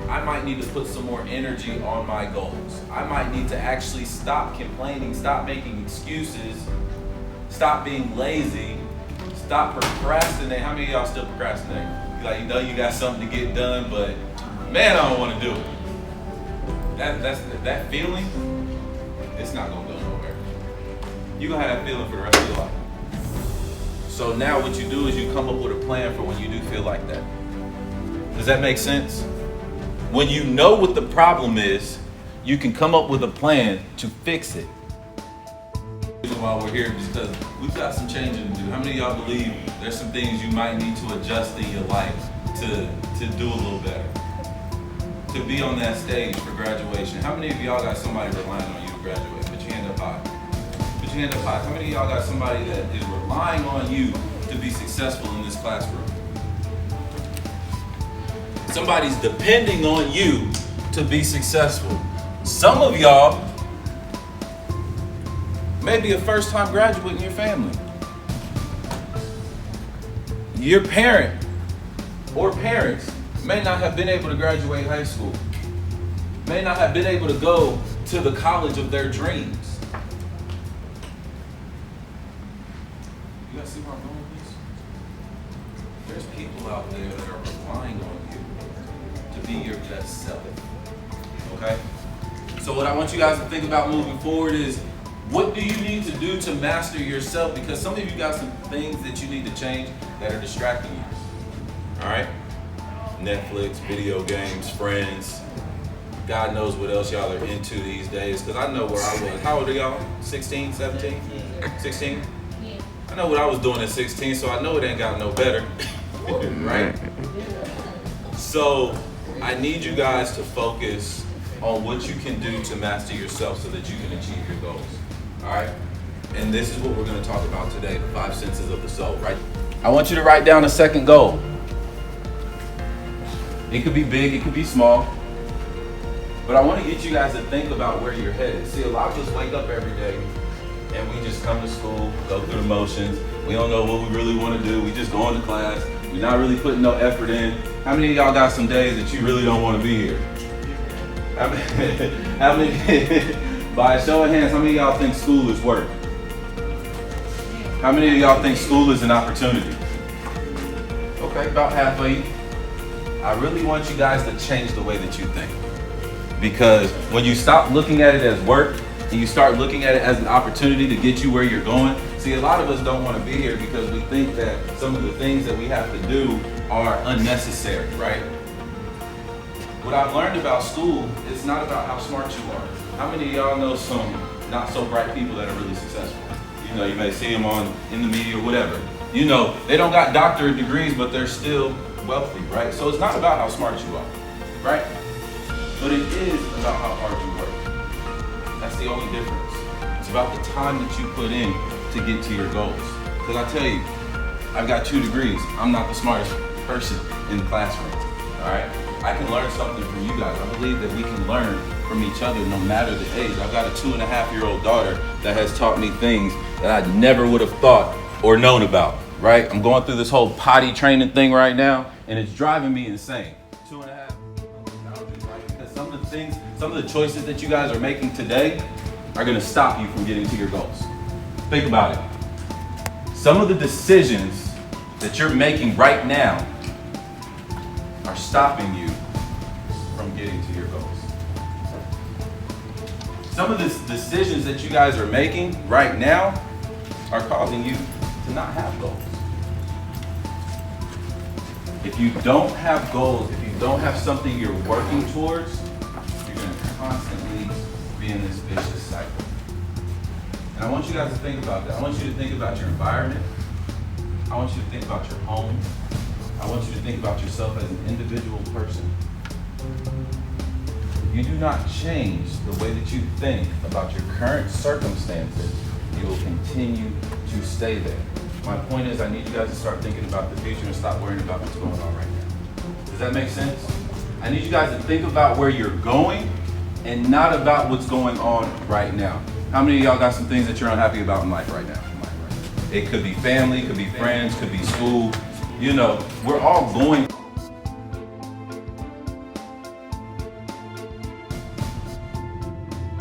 I might need to put some more energy on my goals. I might need to actually stop complaining, stop making excuses, stop being lazy, stop procrastinating. How many of y'all still procrastinate? Like, you know you got something to get done, but man, I don't want to do it. That feeling, it's not gonna go nowhere. You're gonna have that feeling for the rest of your life. So now what you do is you come up with a plan for when you do feel like that. Does that make sense? When you know what the problem is, you can come up with a plan to fix it. The reason why we're here is because we've got some changing to do. How many of y'all believe there's some things you might need to adjust in your life to do a little better? To be on that stage for graduation. How many of y'all got somebody relying on you to graduate? Put your hand up high. Put your hand up high. How many of y'all got somebody that is relying on you to be successful in this classroom? Somebody's depending on you to be successful. Some of y'all may be a first-time graduate in your family. Your parent or parents may not have been able to graduate high school, may not have been able to go to the college of their dreams. You guys see where I'm going with this? There's people out there that are relying on you to be your best self. Okay? So what I want you guys to think about moving forward is, what do you need to do to master yourself? Because some of you got some things that you need to change that are distracting you. All right? Netflix, video games, friends. God knows what else y'all are into these days. Because I know where I was. How old are y'all? 16, 17? 16? Yeah. I know what I was doing at 16, so I know it ain't got no better. Right? So I need you guys to focus on what you can do to master yourself so that you can achieve your goals. All right? And this is what we're going to talk about today, the 5 senses of the soul, right? I want you to write down a second goal. It could be big, it could be small. But I want to get you guys to think about where you're headed. See, a lot of us wake up every day and we just come to school, go through the motions. We don't know what we really want to do. We just go into class. We're not really putting no effort in. How many of y'all got some days that you really don't want to be here? How many by a show of hands, how many of y'all think school is work? How many of y'all think school is an opportunity? Okay, about half of you. I really want you guys to change the way that you think. Because when you stop looking at it as work and you start looking at it as an opportunity to get you where you're going, see, a lot of us don't want to be here because we think that some of the things that we have to do are unnecessary, right? What I've learned about school, it's not about how smart you are. How many of y'all know some not so bright people that are really successful? You know, you may see them in the media or whatever. You know, they don't got doctorate degrees, but they're still wealthy, right? So it's not about how smart you are, right? But it is about how hard you work. That's the only difference. It's about the time that you put in to get to your goals. Because I tell you, I've got 2 degrees. I'm not the smartest person in the classroom, all right? I can learn something from you guys. I believe that we can learn from each other no matter the age. I've got a 2.5-year-old daughter that has taught me things that I never would have thought or known about, right? I'm going through this whole potty training thing right now, and it's driving me insane. 2.5. Because some of the choices that you guys are making today are going to stop you from getting to your goals. Think about it. Some of the decisions that you're making right now are stopping you from getting to your goals. Some of the decisions that you guys are making right now are causing you to not have goals. If you don't have goals, if you don't have something you're working towards, you're going to constantly be in this vicious cycle. And I want you guys to think about that. I want you to think about your environment. I want you to think about your home. I want you to think about yourself as an individual person. If you do not change the way that you think about your current circumstances, you will continue to stay there. My point is, I need you guys to start thinking about the future and stop worrying about what's going on right now. Does that make sense? I need you guys to think about where you're going and not about what's going on right now. How many of y'all got some things that you're unhappy about in life right now? It could be family, could be friends, could be school. You know, we're all going